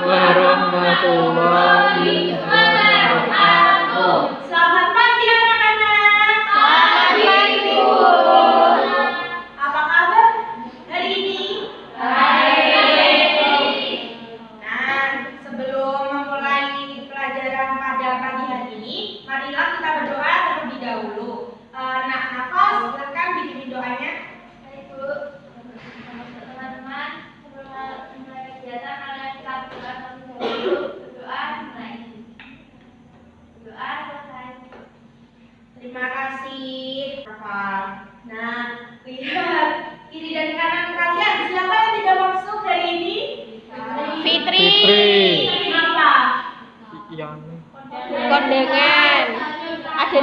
warahmatullahi wabarakatuh. Selamat pagi anak-anak. Selamat pagi, Bu. Apa kabar hari ini? Baik. Nah, sebelum memulai pelajaran pada pagi hari ini, marilah kita berdoa terlebih dahulu. Nak Nafas, silakan bikin doanya. Baik, Bu. Teman-teman, sebelum mulai kegiatan, kalian kita berdoa terlebih dahulu. Berdoa mulai. Berdoa selesai. Terima kasih, Nafas. Nah, lihat kiri dan kanan kalian. Siapa yang tidak masuk hari ini? Fitri. Kenapa? Yang Kondengan. Ada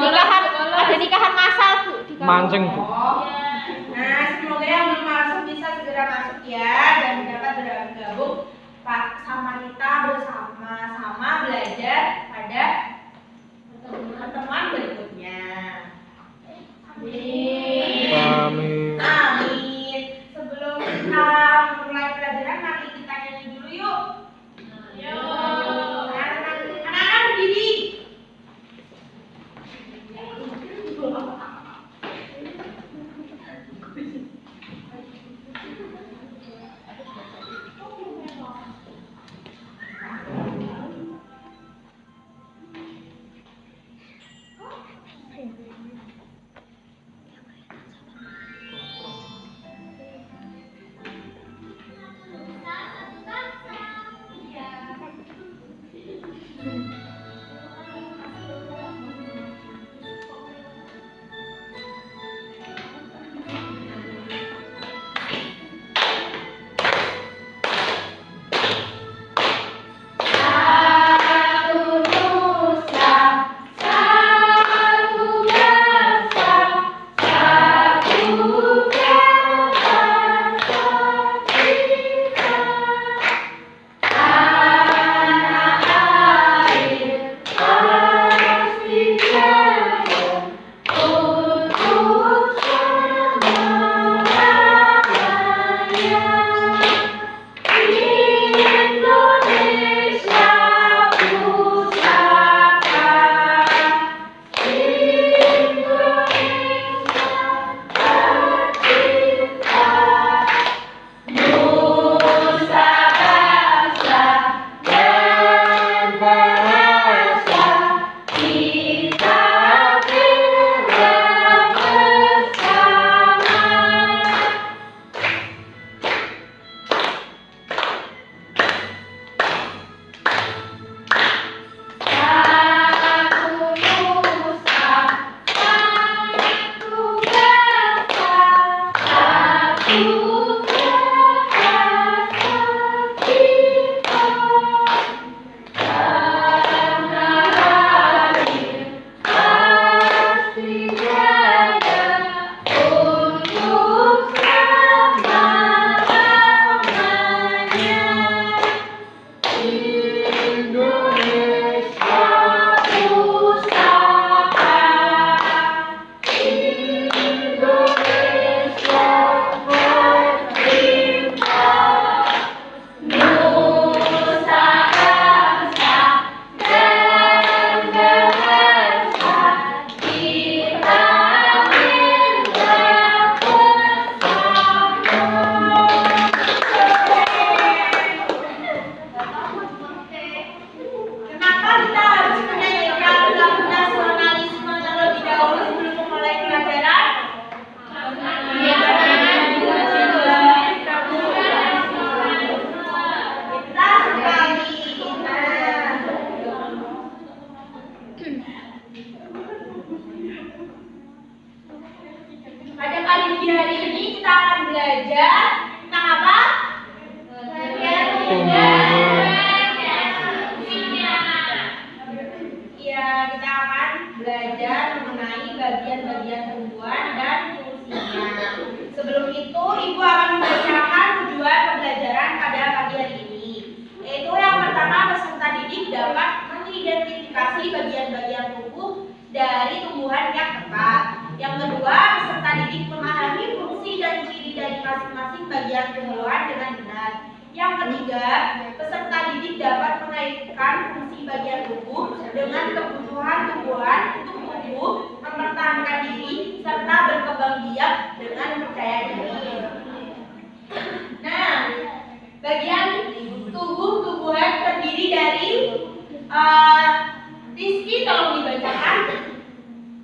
nikahan massal, Bu. Di kampung. mancing, Bu. Nah, semoga yang belum masuk bisa segera masuk ya dan dapat bergabung sama kita bersama-sama belajar pada pertemuan berikutnya. Amin. Amin. Amin. Sebelum kita mulai pelajaran, mari kita nyanyi dulu yuk. Anak-anak berdiri. Pada pagi hari ini kita akan belajar tentang apa? Iya, kita akan belajar mengenai bagian-bagian tumbuhan dan fungsinya. Sebelum itu, Ibu akan membacakan tujuan pembelajaran pada pagi hari ini. Yaitu yang pertama, peserta didik dapat mengidentifikasi bagian-bagian tubuh dari tumbuhan yang tepat. Yang kedua, peserta didik memahami fungsi dan ciri dari masing-masing bagian tumbuhan dengan benar. Yang ketiga, peserta didik dapat mengaitkan fungsi bagian tubuh dengan kebutuhan tumbuhan untuk tumbuh, mempertahankan diri, serta berkembang biak dengan percaya diri. Nah, bagian tumbuhan terdiri dari Rizky, tolong dibacakan.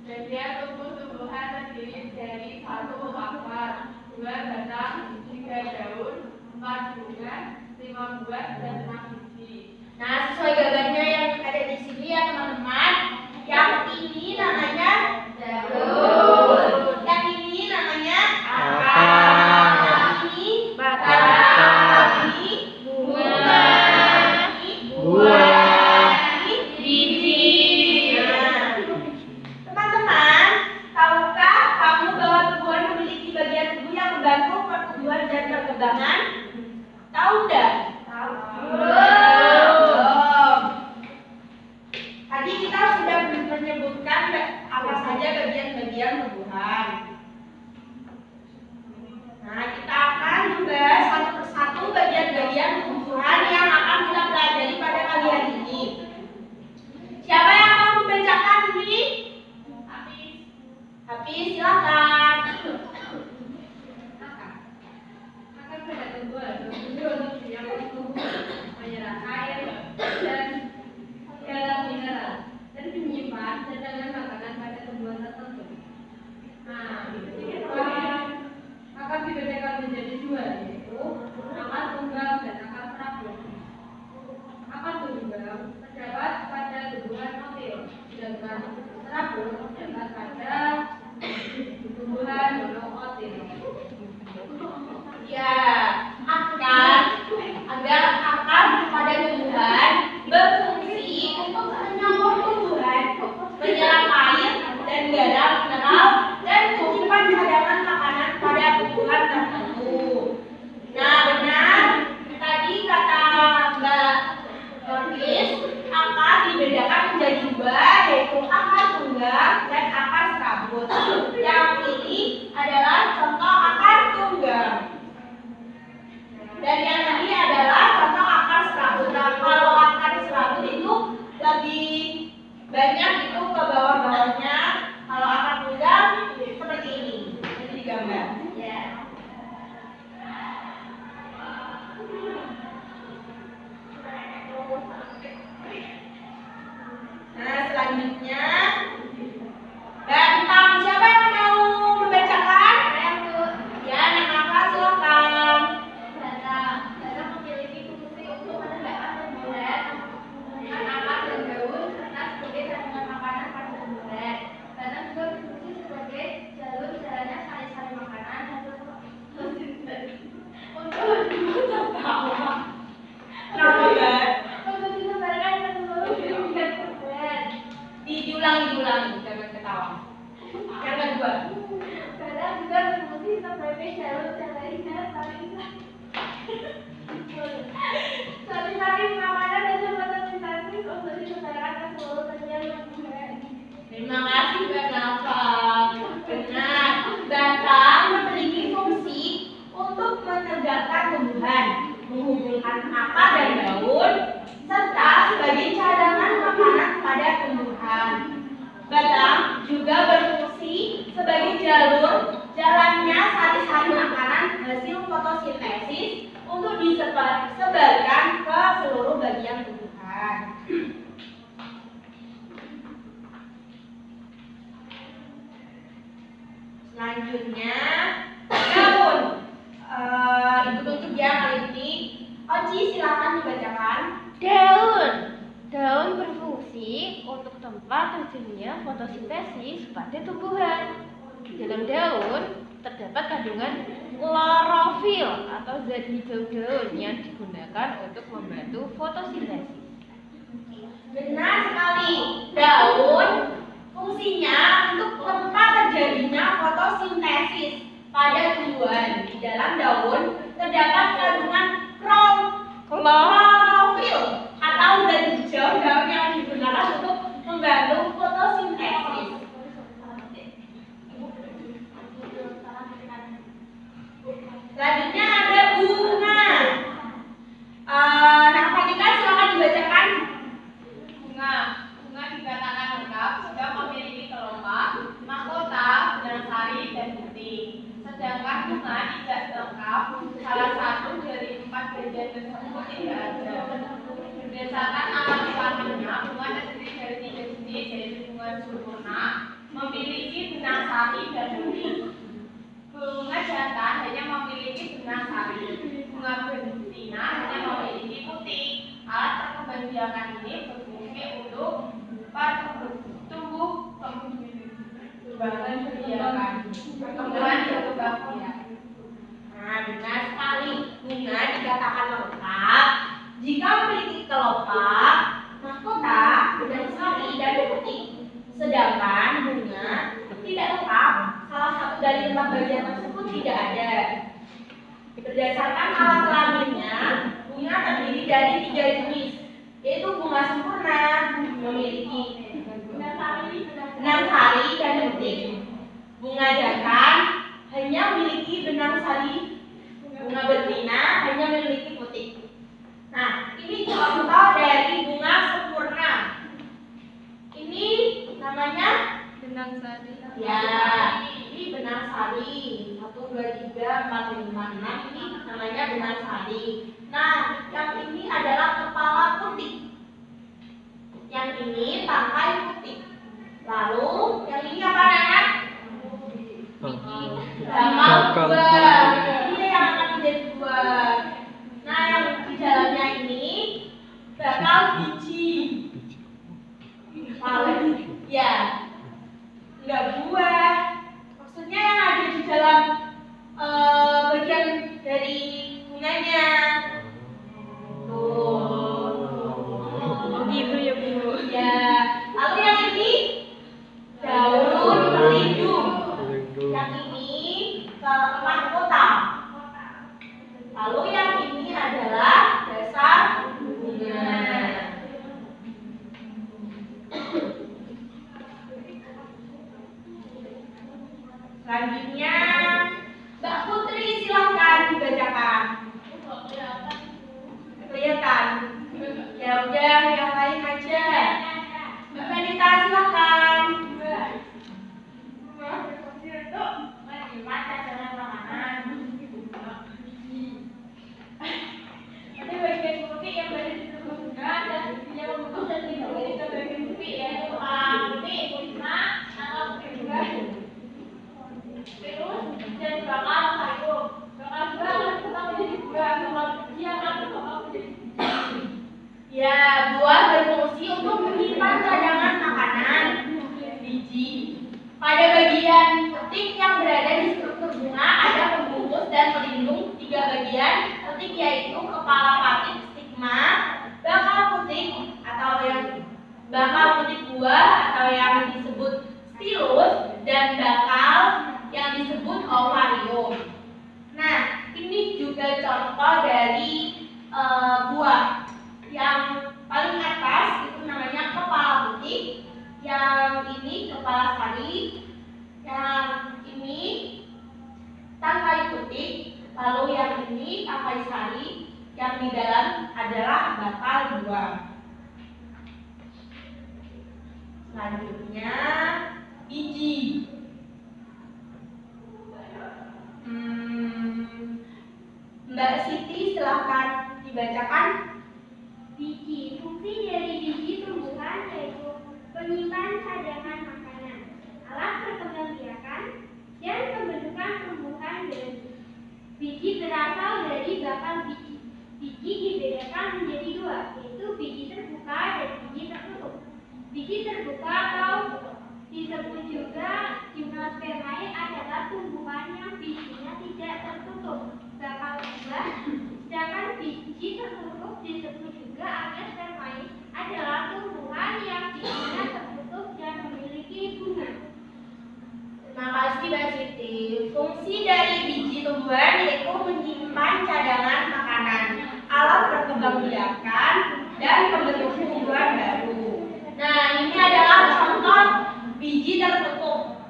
Bagian tumbuhan terdiri dari 1 akar, 2 batang, 3 daun, 4 bunga, 5 buah, dan 6 biji. Nah, sesuai gambarnya yang ada di sini ya teman-teman. Yang ini namanya daun. Yang ini namanya akar. Yang ini batang. Ini bunga. Ini buah. Ini biji. Nah, teman-teman, tahukah kamu bahwa tumbuhan memiliki bagian tubuh yang membantu pertumbuhan dan perkembangan? Tahu enggak? Tahu. Tadi kita sudah menyebutkan apa saja bagian-bagian tumbuhan. Nah, kita akan membahas satu persatu bagian-bagian tumbuhan yang akan kita pelajari pada pagi hari ini. Siapa yang mau membacakan ini? Hafiz, silakan. Akan pada tumbuhan untuk yang menyerap air dan dalam mineral dan menyimpan cadangan makanan pada tumbuhan tertentu. Nah, akan dibedakan menjadi 2, yaitu akar tunggal dan akar serabut. Akar tunggal terdapat pada tumbuhan motil, sedangkan serabut terdapat pada tumbuhan monokotil. Ya, agar akar pada tumbuhan berfungsi untuk menyambung tumbuhan, menyerap air dan garam mineral dan menyimpan cadangan makanan pada tumbuhan tertentu. Nah, benar. Tadi kata Mbak Hafiz, akar dibedakan menjadi 2, yaitu akar tunggal dan akar serabut. Yang ini adalah contoh akar tunggal. Dan yang tadi adalah contoh akar serabut. Nah, kalau akar serabut itu lebih banyak itu ke bawah-bawahnya. Kalau akar tunggal seperti ini. Ini digambar. Ya. Nah, selanjutnya bantang. Siapa yang mau membacakan? Ya, nama silakan. Batang memiliki fungsi untuk menegakkan tumbuhan, akar dan daun, serta sebagai cadangan makanan pada tumbuhan. Batang juga berfungsi sebagai jalur jalannya sari-sari makanan dan untuk disebarkan ke seluruh bagian tumbuhan. Diulang-ulang, jangan ketawa. Yang kedua. Batang juga berfungsi sebagai jalur jalannya sari-sari makanan dan jembatan sintetis untuk disebarkan ke seluruh bagian tumbuhan. Terima kasih Mbak Nafa. Benar, batang memiliki fungsi untuk menegakkan tumbuhan, menghubungkan akar dan daun, serta sebagai cadangan makanan pada tumbuhan. Batang juga berfungsi sebagai jalur jalannya sari-sari makanan hasil fotosintesis untuk disebarkan ke seluruh bagian tumbuhan. Selanjutnya, daun. Ibu tunjuk ya kali ini. Oci, silakan dibacakan. Daun berfungsi untuk tempat apa terjadinya fotosintesis pada tumbuhan. Dalam daun terdapat kandungan klorofil atau zat hijau daun yang digunakan untuk membantu fotosintesis. Benar sekali. Daun fungsinya untuk tempat terjadinya fotosintesis pada tumbuhan. Di dalam daun terdapat kandungan klorofil atau zat hijau daun yang digunakan untuk membantu fotosintesis. Selanjutnya ada bunga. Nah, Fatika silakan dibacakan. Bunga dikatakan lengkap jika memiliki kelopak, mahkota, benang sari, dan putih. Sedangkan bunga tidak lengkap, salah satu dari 4 bagian tersebut tidak ada. Berdasarkan alam warnanya, bunga terdiri dari 3 jenis, yaitu bunga sempurna, memiliki benang sari dan putih. Bunga jantan hanya memiliki benang sari. Bunga betina hanya memiliki putih. Alat perkembangbiakan ini berfungsi untuk tumbuh perkembangan biakan, perkembangan berkembang biak. Nah, benar sekali. Bunga dikatakan lengkap jika memiliki kelopak, mahkota, benang sari, dan putih. Sedangkan bunga tidak lengkap, salah satu dari 4 bagian tersebut tidak ada. Berdasarkan alat kelaminnya, bunga terdiri dari 3 jenis, yaitu bunga sempurna memiliki benang sari dan putih. Bunga jantan hanya memiliki benang sari. Bunga betina hanya memiliki putih. Nah, ini contoh dari bunga sempurna. Ini namanya Benang sari. ya, ini benang sari. 1, 2, 3, 4, 5, 6. Ini namanya benang sari. Nah, yang ini adalah kepala putih. Yang ini tangkai putih. Lalu yang ini apa namanya? Bakal buah. Ini yang akan menjadi buah. Nah, yang di dalamnya ini bakal biji. Lalu ya, enggak buah. Maksudnya yang ada di dalam bagian dari bunganya. Gitu ya Bu. Ya. Lalu yang ini daun pelindung. Yang ini mahkota. Lalu yang ini adalah dasar bunga. Selanjutnya, Mbak Putri silahkan dibacakan. Kelihatan? Ya udah, yang lain aja. Mbak Benita silahkan. Ada bagian putih yang berada di tubuh bunga dan yang membentuk dan dibagi ke bagian putih, yaitu kepala putih, bunga, atau putih bunga. Terus dan bakal sayur. Bakal juga akan berkembang menjadi buah. Bakal biji akan berkembang menjadi biji. Ya, buah berfungsi untuk menyimpan cadangan makanan. Biji. Pada bagian petik yang berada di struktur bunga ada pembungkus dan pelindung 3 bagian petik, yaitu kepala patik, stigma, bakal putih atau yang bakal putih buah atau yang disebut stilus, dan bakal yang disebut ovarium. Nah, ini juga contoh dari buah. Yang paling atas itu namanya kepala putih, yang ini kepala sari, yang ini tangkai putih, lalu yang ini tangkai sari, yang di dalam adalah bakal buah. Selanjutnya biji. Mbak Siti silahkan dibacakan. Biji. Fungsi dari biji tumbuhan yaitu penyimpan cadangan makanan, alat perkembangbiakan, dan pembentukan tumbuhan dan biji berasal dari bakal biji. Biji dibedakan menjadi 2, yaitu biji terbuka dan biji tertutup. Biji biji terbuka atau disebut juga gimnospermae adalah tumbuhan yang bijinya tidak tertutup, bakal buah. Sedangkan biji tertutup disebut juga angiospermae adalah tumbuhan yang bijinya tertutup dan memiliki bunga. Terima kasih Mbak Siti. Fungsi dari biji tumbuhan yaitu menyimpan cadangan makanan, alat perkembangbiakan, dan pembentuk tumbuhan baru. Nah, ini adalah contoh biji tertutup.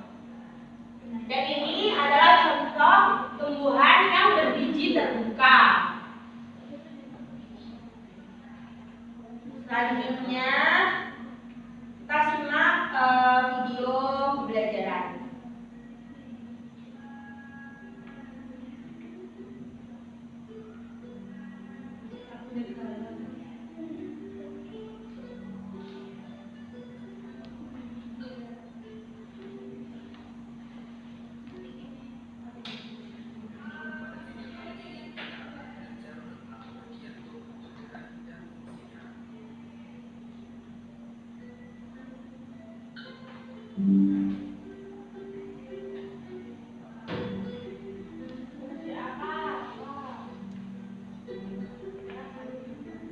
Dan ini adalah contoh tumbuhan yang berbiji terbuka. Selanjutnya, kita simak video pembelajaran.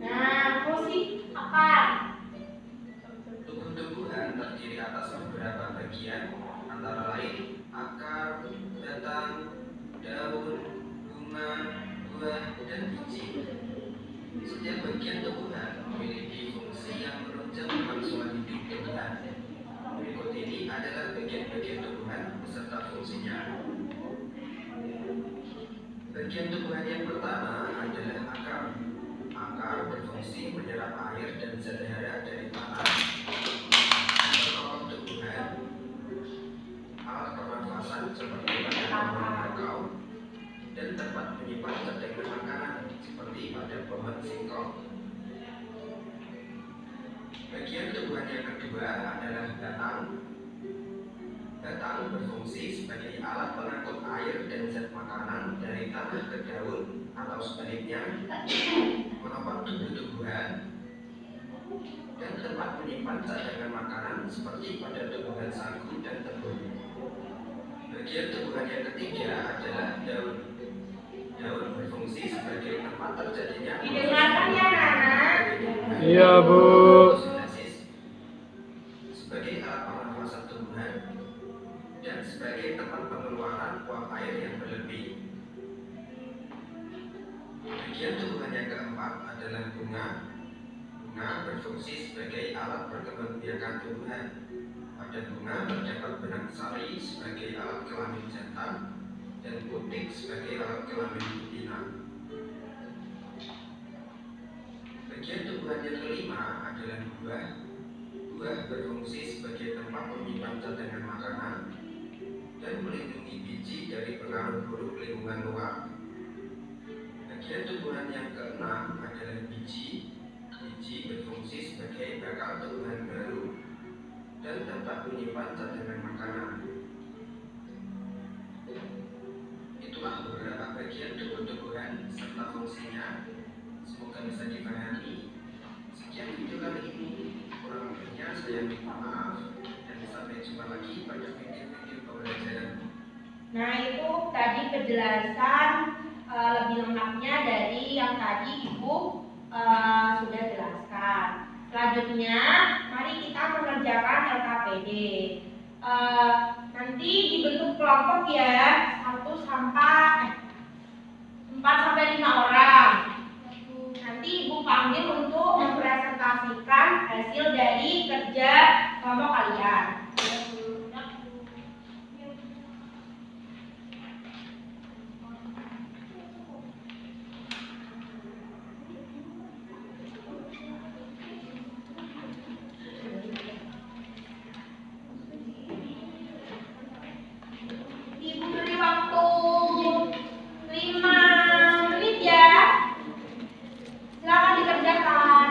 Nah, fungsi akar. Tumbuh-tumbuhan terdiri atas beberapa bagian, antara lain akar, batang, daun, bunga, buah, dan biji. Setiap bagian tumbuhan memiliki fungsi yang menunjang kelangsungan hidup tumbuhan. Berikut ini adalah bagian-bagian tumbuhan beserta fungsinya. Bagian tumbuhan yang pertama adalah akar. Akar berfungsi menyerap air dan zat hara dari tanah, menolong tumbuhan, alat pernafasan seperti pada pohon kakao, dan tempat menyimpan cadangan makanan seperti pada pohon singkong. Bagian tumbuhan yang kedua adalah batang. Batang berfungsi sebagai alat pengangkut air dan zat makanan dari tanah ke daun atau sebaliknya, menopang tumbuh-tumbuhan, dan tempat menyimpan cadangan makanan seperti pada tumbuhan sagu dan tebu. Bagian tumbuhan yang ketiga adalah daun. Daun berfungsi sebagai tempat terjadinya Didengarkan ya, Nana. Iya, Bu. fotosintesis, sebagai alat pernafasan tumbuhan, dan sebagai tempat pengeluaran uap air yang berlebih. Bagian tumbuhan yang keempat adalah bunga. Bunga berfungsi sebagai alat perkembangbiakan tumbuhan. Pada bunga terdapat benang sari sebagai alat kelamin jantan dan putik sebagai alat kelamin betina. Bagian tumbuhan yang kelima adalah buah. Buah berfungsi sebagai tempat menyimpan cadangan makanan dan melindungi biji dari pengaruh buruk lingkungan luar. Bagian tumbuhan yang keenam adalah biji. Biji berfungsi sebagai bakal tumbuhan baru dan tempat menyimpan cadangan makanan. Itulah beberapa bagian tumbuh-tumbuhan serta fungsinya. Semoga bisa dipahami. Sekian video kali ini. Kurang lebihnya saya minta maaf dan sampai jumpa lagi pada video-video pembelajaran. Nah, itu tadi penjelasan lebih lengkapnya dari yang tadi Ibu sudah jelaskan. Selanjutnya, mari kita mengerjakan LKPD. Nanti dibentuk kelompok ya, 4 sampai 5 orang. Nanti Ibu panggil untuk mempresentasikan hasil dari kerja kelompok kalian. Ibu beri waktu 5 menit ya. Silakan dikerjakan.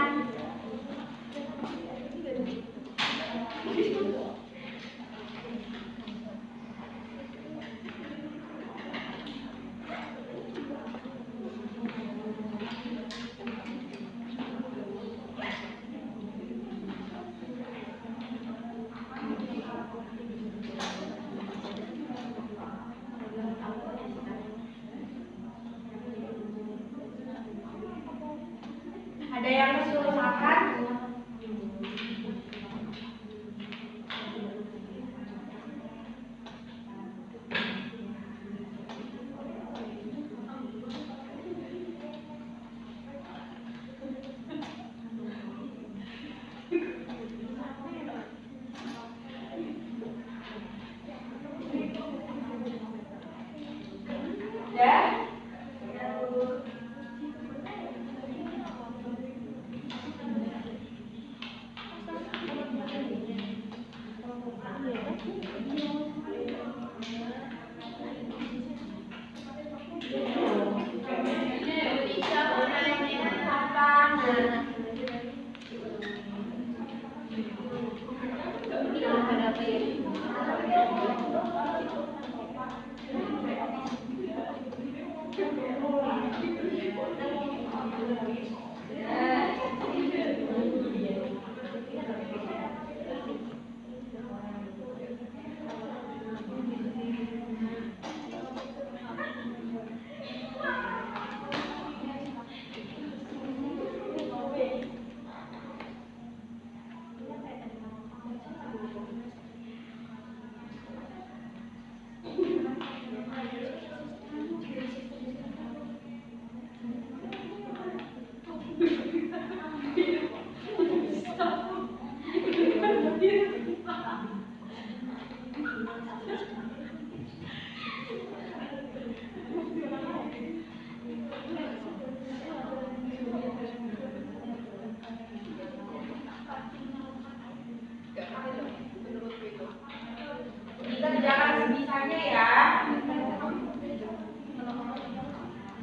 Dikerjakan sebisanya ya.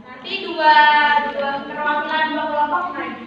Nanti dua perwakilan dua kelompok maju.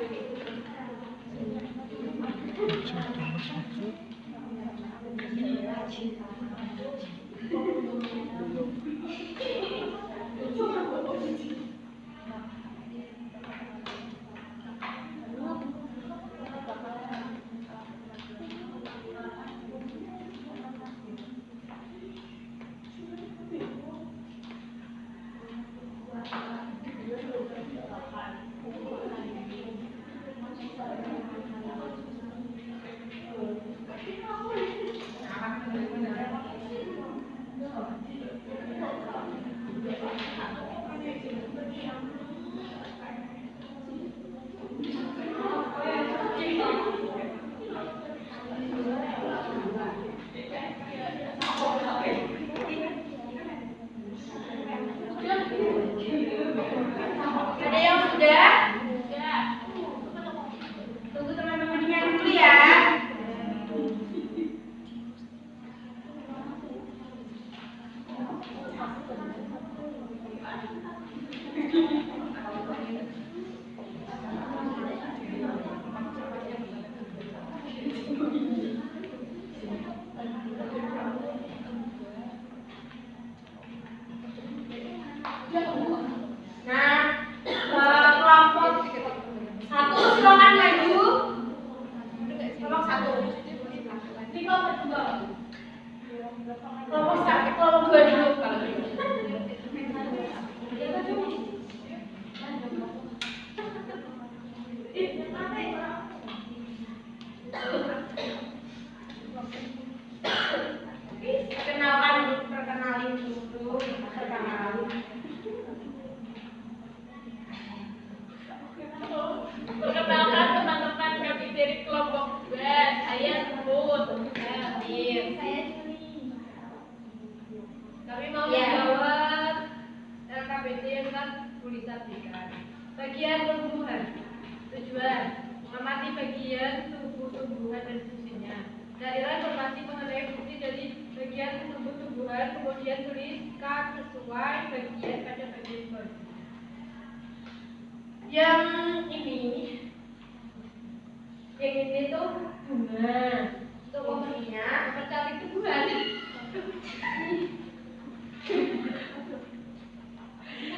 Ada yang sudah? Tunggu teman-temannya dulu ya. Nah, kelompok satu silakan maju. Kelompok satu. Ini kelompok dua. Kelompok dua dulu kalau gitu. Perkenalin dulu. Perkenalkan teman-teman kami dari kelompok 2. Saya Sebut. Saya Amir. Saya Juli. Kami mau Ya. menjawab LKPD yang telah tulisan. Bagian tumbuhan. Tujuan: mengamati bagian tumbuh-tumbuhan dan fungsinya. Carilah informasi mengenai fungsi dari bagian tumbuh-tumbuhan, kemudian tuliskan sesuai bagian pada bagian bawah. Yang ini tuh bunga. Itu fungsinya mencari tumbuhan.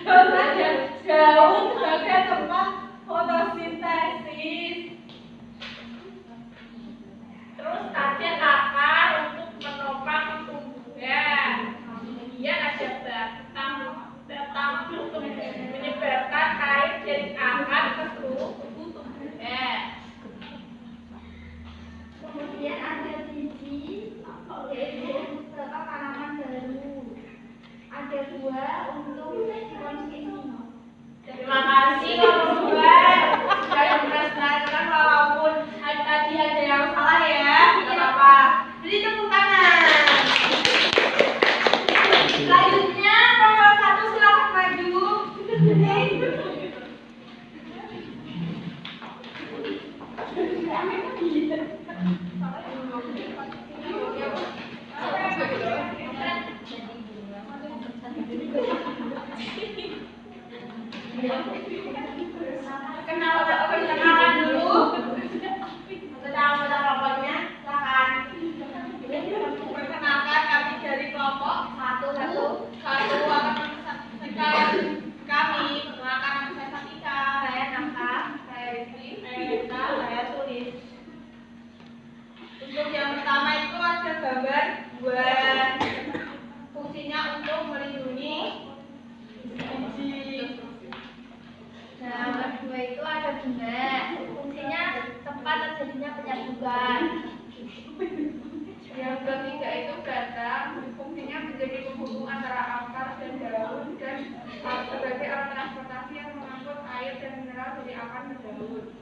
Saja jauh sebagai tempat fotosintesis. Terus ada akar untuk menopang tumbuhan. Kemudian ada batang untuk menyebarkan air dari akar ke seluruh tubuh tumbuhan. Kemudian ada biji, yaitu beberapa tanaman baru. Ada dua untuk dikonsumsi. Terima kasih. tumbuhan. Fungsinya untuk melindungi biji. Nah, kedua itu ada guna. Fungsinya tempat terjadinya penyatuan. Yang ketiga itu batang, fungsinya menjadi penghubung antara akar dan daun dan sebagai alat transportasi yang mengangkut air dan mineral dari akar ke daun.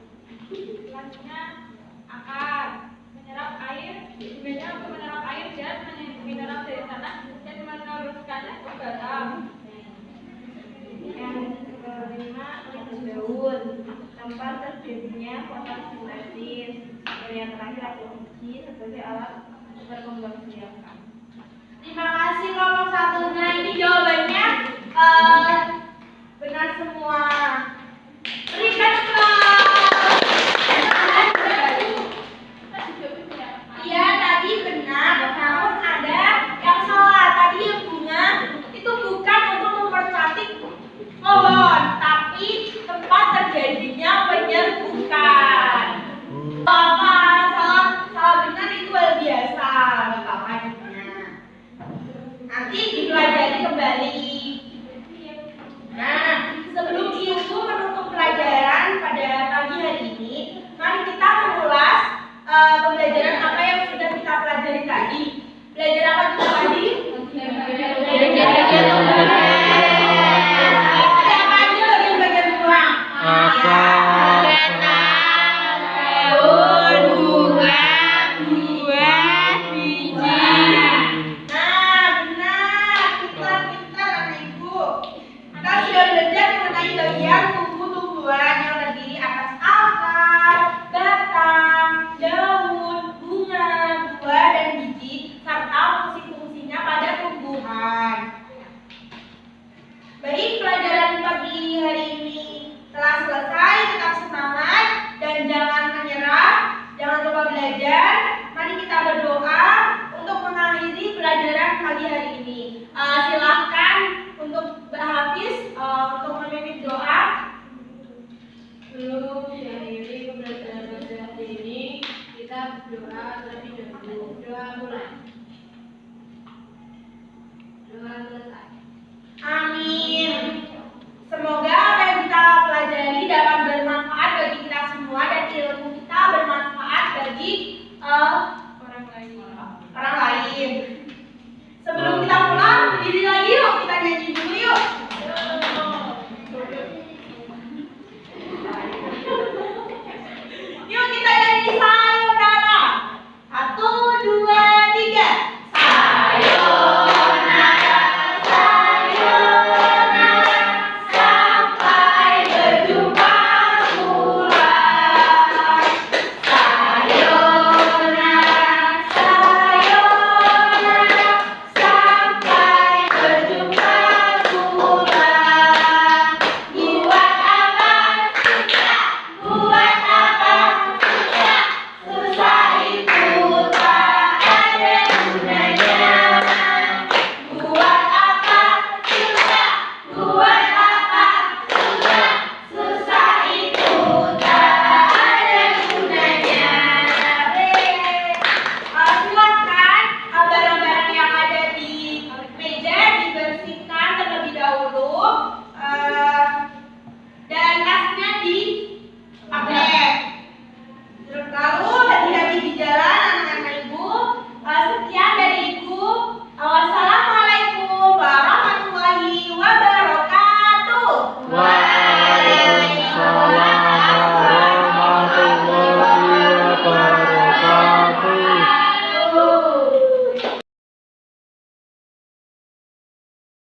Selanjutnya akar menyerap air, gunanya untuk menyerap air dan mineral dari tanah dan meneruskannya ke batang. Yang kelima itu daun, tempat terjadinya fotosintesis. Dan yang terakhir ada biji sebagai alat berkembangbiakan. Terima kasih kelompok satu. Nah, ini jawabannya benar semua. Berikan applause. Iya, tadi benar. Namun ada yang salah. Tadi yang bunga itu bukan untuk mempercantik pohon, tapi tempat terjadinya penyerbukan. Apa salah benar itu hal biasa, Bapak. Nanti dipelajari kembali.